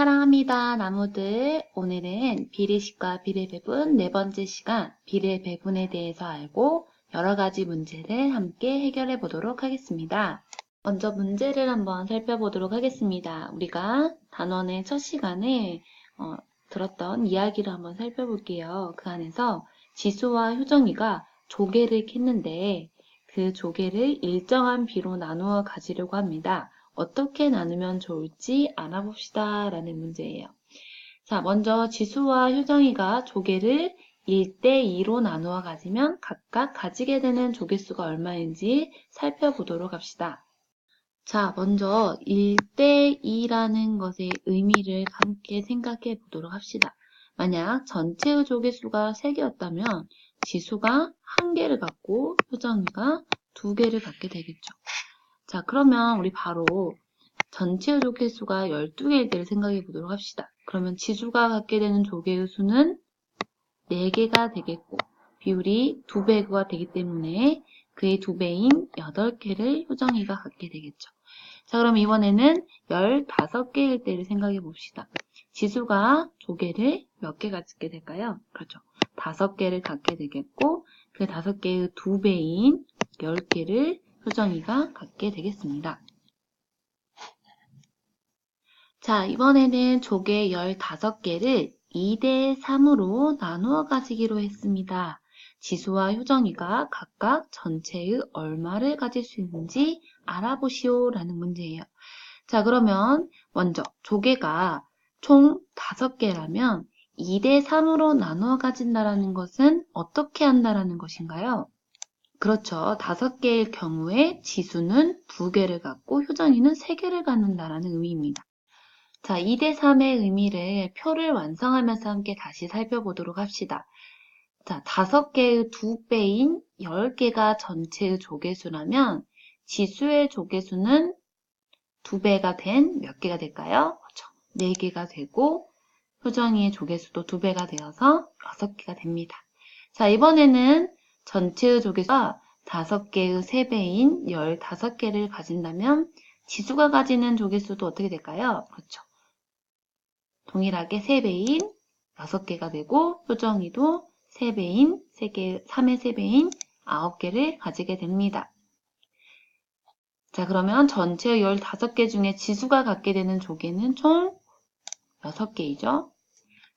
사랑합니다, 나무들. 오늘은 비례식과 비례배분 네 번째 시간 비례배분에 대해서 알고 여러 가지 문제를 함께 해결해 보도록 하겠습니다. 먼저 문제를 한번 살펴보도록 하겠습니다. 우리가 단원의 첫 시간에 들었던 이야기를 한번 살펴볼게요. 그 안에서 지수와 효정이가 조개를 캤는데 그 조개를 일정한 비로 나누어 가지려고 합니다. 어떻게 나누면 좋을지 알아봅시다 라는 문제예요. 자, 먼저 지수와 효정이가 조개를 1대2로 나누어 가지면 각각 가지게 되는 조개수가 얼마인지 살펴보도록 합시다. 자, 먼저 1대2라는 것의 의미를 함께 생각해 보도록 합시다. 만약 전체의 조개수가 3개였다면 지수가 1개를 갖고 효정이가 2개를 갖게 되겠죠. 자, 그러면 우리 바로 전체 조개수가 12개일 때를 생각해 보도록 합시다. 그러면 지수가 갖게 되는 조개의 수는 4개가 되겠고 비율이 2배가 되기 때문에 그의 2배인 8개를 효정이가 갖게 되겠죠. 자, 그럼 이번에는 15개일 때를 생각해 봅시다. 지수가 조개를 몇 개 갖게 될까요? 그렇죠. 5개를 갖게 되겠고 그 5개의 2배인 10개를 효정이가 갖게 되겠습니다. 자, 이번에는 조개 15개를 2대3으로 나누어 가지기로 했습니다. 지수와 효정이가 각각 전체의 얼마를 가질 수 있는지 알아보시오 라는 문제예요. 자, 그러면 먼저 조개가 총 5개라면 2대3으로 나누어 가진다라는 것은 어떻게 한다라는 것인가요? 그렇죠. 5개일 경우에 지수는 2개를 갖고 효정이는 3개를 갖는다라는 의미입니다. 자, 2대3의 의미를 표를 완성하면서 함께 다시 살펴보도록 합시다. 자, 5개의 2배인 10개가 전체의 조개수라면 지수의 조개수는 2배가 된 몇 개가 될까요? 그렇죠. 4개가 되고 효정이의 조개수도 2배가 되어서 6개가 됩니다. 자, 이번에는 전체의 조개수가 5개의 3배인 15개를 가진다면 지수가 가지는 조개수도 어떻게 될까요? 그렇죠. 동일하게 3배인 6개가 되고 효정이도 3배인 3개, 3의 3배인 9개를 가지게 됩니다. 자, 그러면 전체 15개 중에 지수가 갖게 되는 조개는 총 6개이죠.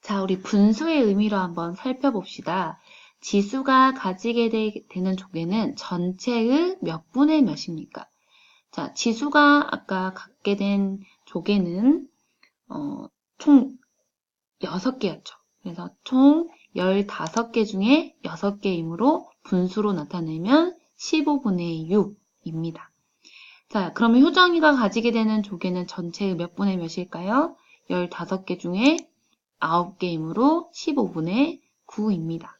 자, 우리 분수의 의미로 한번 살펴봅시다. 지수가 가지게 되는 조개는 전체의 몇 분의 몇입니까? 자, 지수가 아까 갖게 된 조개는 총 6개였죠. 그래서 총 15개 중에 6개이므로 분수로 나타내면 15분의 6입니다. 자, 그러면 효정이가 가지게 되는 조개는 전체의 몇 분의 몇일까요? 15개 중에 9개이므로 15분의 9입니다.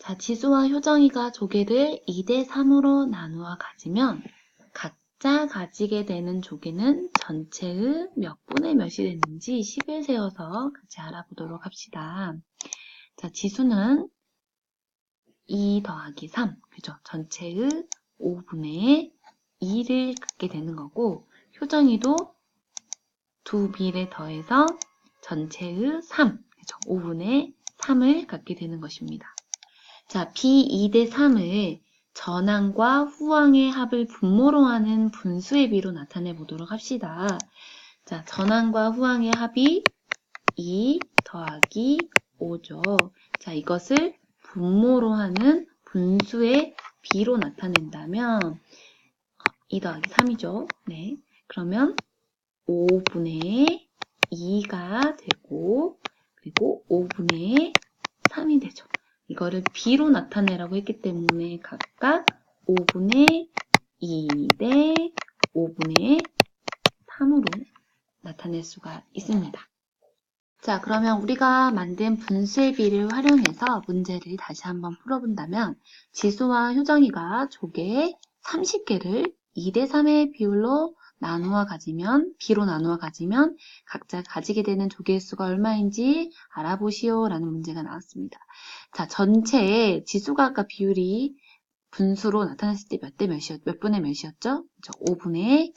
자, 지수와 효정이가 조개를 2대3으로 나누어 가지면 각자 가지게 되는 조개는 전체의 몇 분의 몇이 됐는지 10을 세워서 같이 알아보도록 합시다. 자, 지수는 2 더하기 3, 그죠? 전체의 5분의 2를 갖게 되는 거고 효정이도 2b를 더해서 전체의 3, 그죠? 5분의 3을 갖게 되는 것입니다. 자, b 2대 3을 전항과 후항의 합을 분모로 하는 분수의 비로 나타내 보도록 합시다. 자, 전항과 후항의 합이 2 더하기 5죠. 자, 이것을 분모로 하는 분수의 비로 나타낸다면 2 더하기 3이죠. 네. 그러면 5분의 2가 되고 그리고 5분의 3이 되죠. 이거를 b로 나타내라고 했기 때문에 각각 5분의 2 대 5분의 3으로 나타낼 수가 있습니다. 자, 그러면 우리가 만든 분수의 비를 활용해서 문제를 다시 한번 풀어본다면 지수와 효정이가 조개 30개를 2대3의 비율로 비로 나누어 가지면 각자 가지게 되는 조개의 수가 얼마인지 알아보시오 라는 문제가 나왔습니다. 자, 전체의 지수가 아까 비율이 분수로 나타났을 때 몇 분의 몇이었죠? 5분의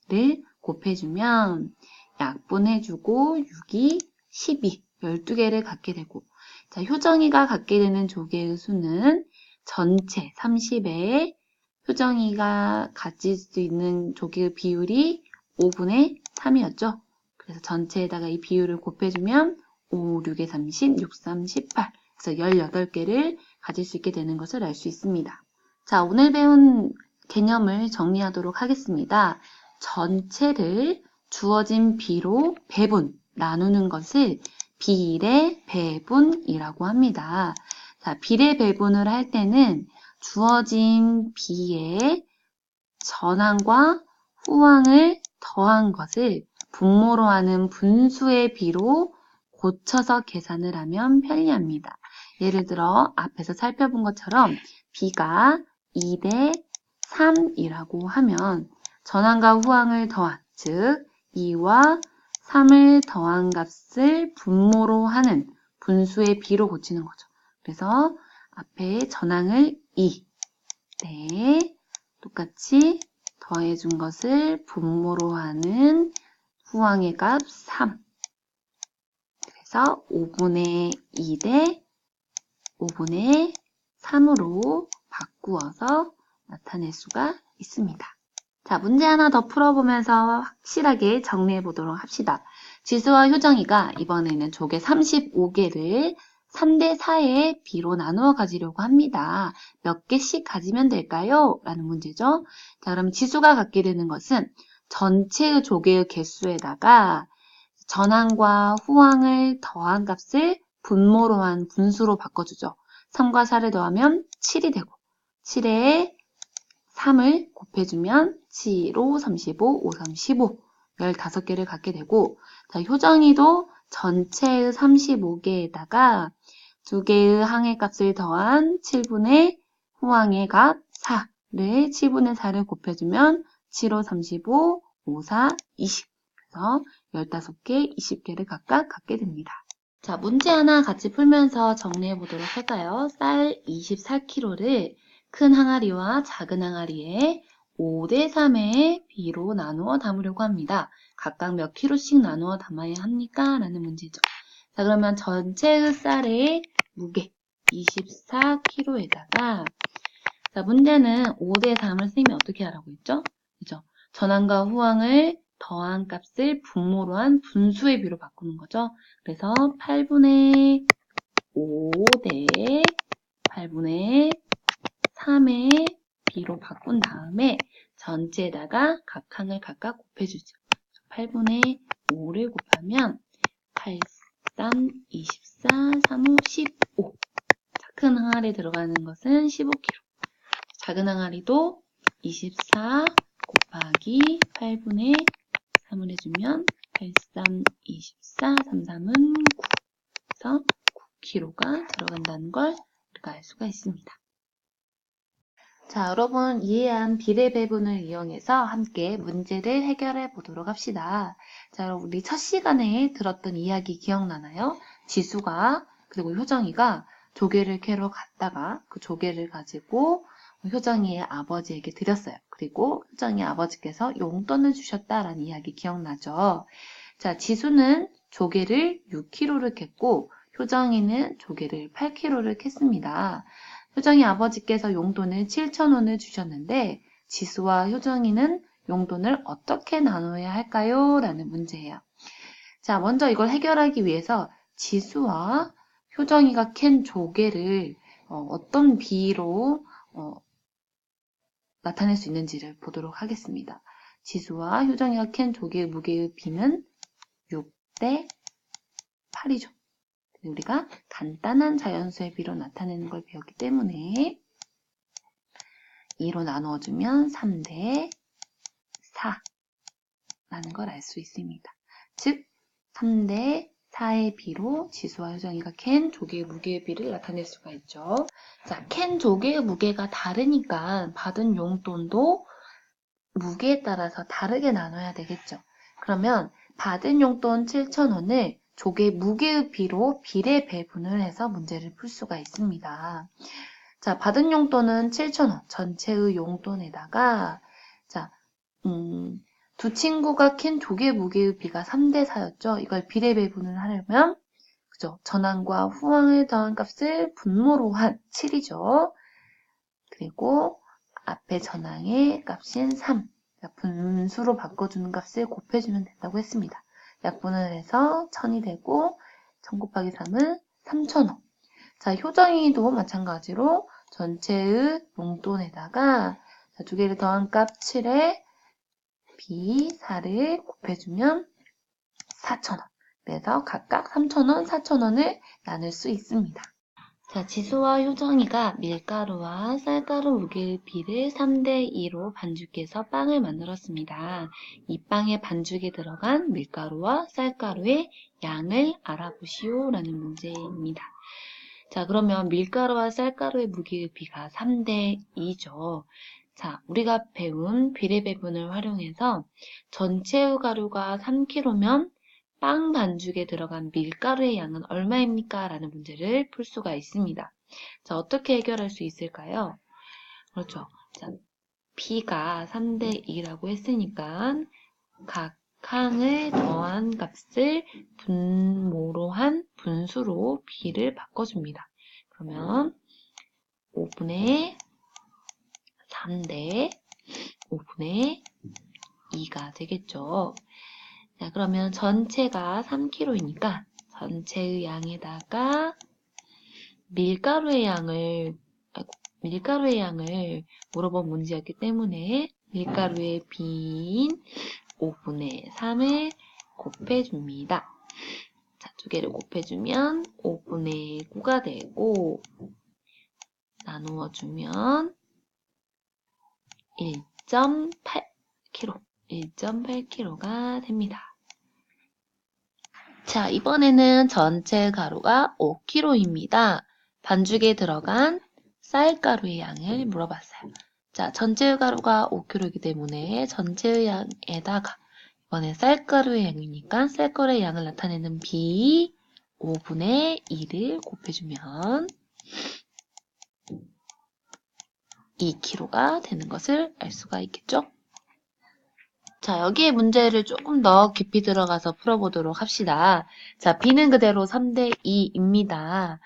2를 곱해주면 약분해주고 6이 12, 12개를 갖게 되고 자, 효정이가 갖게 되는 조개의 수는 전체 30에 효정이가 가질 수 있는 조개의 비율이 5분의 3이었죠. 그래서 전체에다가 이 비율을 곱해주면 5, 6에 30, 6, 3, 18 그래서 18개를 가질 수 있게 되는 것을 알 수 있습니다. 자, 오늘 배운 개념을 정리하도록 하겠습니다. 전체를 주어진 비로 배분, 나누는 것을 비례 배분이라고 합니다. 자, 비례 배분을 할 때는 주어진 비에 전항과 후항을 더한 것을 분모로 하는 분수의 비로 고쳐서 계산을 하면 편리합니다. 예를 들어 앞에서 살펴본 것처럼 비가 2대 3이라고 하면 전항과 후항을 더한, 즉 2와 3을 더한 값을 분모로 하는 분수의 비로 고치는 거죠. 그래서 앞에 전항을 2, 네, 똑같이 더해준 것을 분모로 하는 후항의 값 3. 그래서 5분의 2 대 5분의 3으로 바꾸어서 나타낼 수가 있습니다. 자, 문제 하나 더 풀어보면서 확실하게 정리해 보도록 합시다. 지수와 효정이가 이번에는 조개 35개를 3대 4의 비로 나누어 가지려고 합니다. 몇 개씩 가지면 될까요? 라는 문제죠. 자, 그럼 지수가 갖게 되는 것은 전체의 조개의 개수에다가 전항과 후항을 더한 값을 분모로 한 분수로 바꿔주죠. 3과 4를 더하면 7이 되고 7에 3을 곱해주면 7, 5, 35, 5, 3, 15 15개를 갖게 되고 자, 효정이도 전체의 35개에다가 2개의 항의 값을 더한 7분의 후항의 값 4를 7분의 4를 곱해주면 7, 5, 35, 5, 4, 20 그래서 15개, 20개를 각각 갖게 됩니다. 자, 문제 하나 같이 풀면서 정리해 보도록 할까요? 쌀 24kg를 큰 항아리와 작은 항아리에 5대 3의 비로 나누어 담으려고 합니다. 각각 몇 킬로씩 나누어 담아야 합니까? 라는 문제죠. 자, 그러면 전체의 쌀의 무게 24kg에다가 자, 문제는 5대 3을 선생님이 어떻게 하라고 했죠? 그죠? 전항과 후항을 더한 값을 분모로 한 분수의 비로 바꾸는 거죠. 그래서 8분의 5 대 8분의 3의 비로 바꾼 다음에 전체에다가 각 항을 각각 곱해주죠. 8분의 5를 곱하면 8, 3, 24, 3, 5, 15. 자, 큰 항아리에 들어가는 것은 15kg. 작은 항아리도 24 곱하기 8분의 3을 해주면 8, 3, 24, 3, 3은 9. 그래서 9kg가 들어간다는 걸 우리가 알 수가 있습니다. 자, 여러분 이해한 비례 배분을 이용해서 함께 문제를 해결해 보도록 합시다. 자, 여러분 우리 첫 시간에 들었던 이야기 기억나나요? 지수가 그리고 효정이가 조개를 캐러 갔다가 그 조개를 가지고 효정이의 아버지에게 드렸어요. 그리고 효정이 아버지께서 용돈을 주셨다라는 이야기 기억나죠? 자, 지수는 조개를 6kg를 캤고 효정이는 조개를 8kg를 캤습니다. 효정이 아버지께서 용돈을 7,000원을 주셨는데 지수와 효정이는 용돈을 어떻게 나눠야 할까요? 라는 문제예요. 자, 먼저 이걸 해결하기 위해서 지수와 효정이가 캔 조개를 어떤 비로 나타낼 수 있는지를 보도록 하겠습니다. 지수와 효정이가 캔 조개의 무게의 비는 6대 8이죠. 우리가 간단한 자연수의 비로 나타내는 걸 배웠기 때문에 2로 나누어주면 3대 4라는 걸 알 수 있습니다. 즉 3대 4의 비로 지수와 효정이가 캔 조개의 무게의 비를 나타낼 수가 있죠. 자, 캔 조개의 무게가 다르니까 받은 용돈도 무게에 따라서 다르게 나눠야 되겠죠. 그러면 받은 용돈 7,000원을 조개 무게의 비로 비례 배분을 해서 문제를 풀 수가 있습니다. 자, 받은 용돈은 7,000원 전체의 용돈에다가 자, 두 친구가 킨 조개 무게의 비가 3대 4였죠. 이걸 비례 배분을 하려면 그죠? 전항과 후항을 더한 값을 분모로 한 7이죠. 그리고 앞에 전항의 값인 3. 분수로 바꿔주는 값을 곱해주면 된다고 했습니다. 약분을 해서 1000이 되고 1000 곱하기 3은 3000원. 자, 효정이도 마찬가지로 전체의 용돈에다가 두 개를 더한 값 7에 B 4를 곱해주면 4000원. 그래서 각각 3000원, 4000원을 나눌 수 있습니다. 자, 지수와 효정이가 밀가루와 쌀가루 무게의 비를 3대 2로 반죽해서 빵을 만들었습니다. 이 빵의 반죽에 들어간 밀가루와 쌀가루의 양을 알아보시오 라는 문제입니다. 자, 그러면 밀가루와 쌀가루의 무게의 비가 3대 2죠. 자, 우리가 배운 비례배분을 활용해서 전체의 가루가 3kg면 빵 반죽에 들어간 밀가루의 양은 얼마입니까? 라는 문제를 풀 수가 있습니다. 자, 어떻게 해결할 수 있을까요? 그렇죠. 자, B가 3대 2라고 했으니까 각 항을 더한 값을 분모로 한 분수로 B를 바꿔줍니다. 그러면 5분의 3대 5분의 2가 되겠죠. 자, 그러면 전체가 3kg이니까 전체의 양에다가 밀가루의 양을 물어본 문제였기 때문에 밀가루의 비인 5분의 3을 곱해줍니다. 자, 두 개를 곱해주면 5분의 9가 되고 나누어주면 1.8kg가 됩니다. 자, 이번에는 전체 가루가 5kg입니다. 반죽에 들어간 쌀가루의 양을 물어봤어요. 자, 전체 가루가 5kg이기 때문에 전체의 양에다가 이번에 쌀가루의 양이니까 쌀가루의 양을 나타내는 B 5분의 2를 곱해주면 2kg가 되는 것을 알 수가 있겠죠? 자, 여기에 문제를 조금 더 깊이 들어가서 풀어보도록 합시다. 자, B는 그대로 3대 2입니다.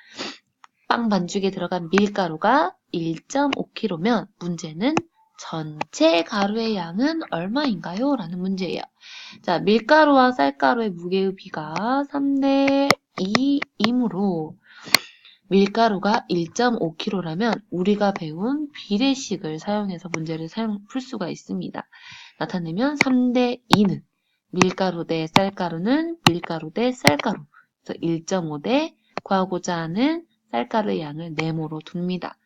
빵 반죽에 들어간 밀가루가 1.5kg면 문제는 전체 가루의 양은 얼마인가요? 라는 문제예요. 자, 밀가루와 쌀가루의 무게의 비가 3대 2이므로 밀가루가 1.5kg라면 우리가 배운 비례식을 사용해서 문제를 풀 수가 있습니다. 나타내면 3대 2는 밀가루 대 쌀가루는 밀가루 대 쌀가루. 그래서 1.5 대 구하고자 하는 쌀가루의 양을 네모로 둡니다.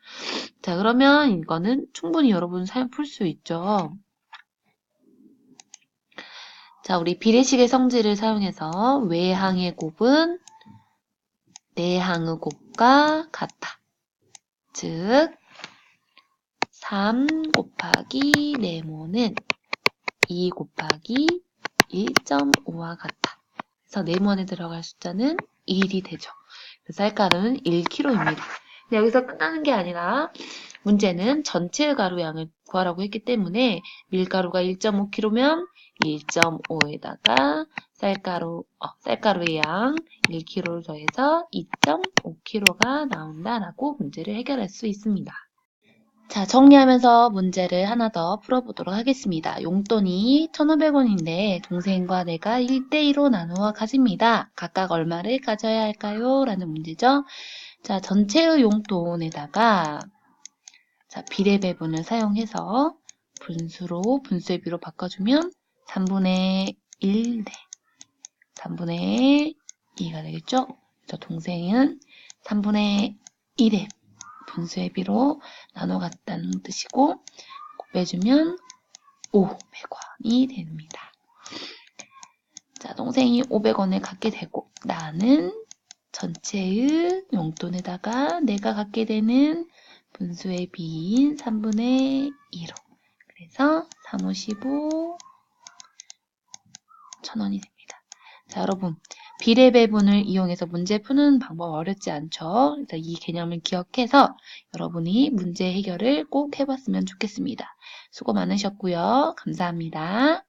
자, 그러면 이거는 충분히 여러분 풀 수 있죠. 자, 우리 비례식의 성질을 사용해서 외항의 곱은 내항의 곱과 같아. 즉 3 곱하기 네모는 2 곱하기 1.5와 같아. 그래서 네모안에 들어갈 숫자는 1이 되죠. 쌀가루는 1kg입니다. 근데 여기서 끝나는 게 아니라 문제는 전체 가루 양을 구하라고 했기 때문에 밀가루가 1.5kg면 1.5에다가 쌀가루의 양 1kg를 더해서 2.5kg가 나온다라고 문제를 해결할 수 있습니다. 자, 정리하면서 문제를 하나 더 풀어보도록 하겠습니다. 용돈이 1,500원인데 동생과 내가 1대2로 나누어 가집니다. 각각 얼마를 가져야 할까요? 라는 문제죠. 자, 전체의 용돈에다가 자, 비례배분을 사용해서 분수의 비로 바꿔주면 3분의 1 대 3분의 2가 되겠죠? 그래서 동생은 3분의 1의 분수의 비로 나눠 갔다는 뜻이고 곱해주면 500원이 됩니다. 자, 동생이 500원을 갖게 되고 나는 전체의 용돈에다가 내가 갖게 되는 분수의 비인 3분의 2로 그래서 355 1,000원이 됩니다. 자, 여러분 비례배분을 이용해서 문제 푸는 방법 어렵지 않죠? 그래서 이 개념을 기억해서 여러분이 문제 해결을 꼭 해봤으면 좋겠습니다. 수고 많으셨고요. 감사합니다.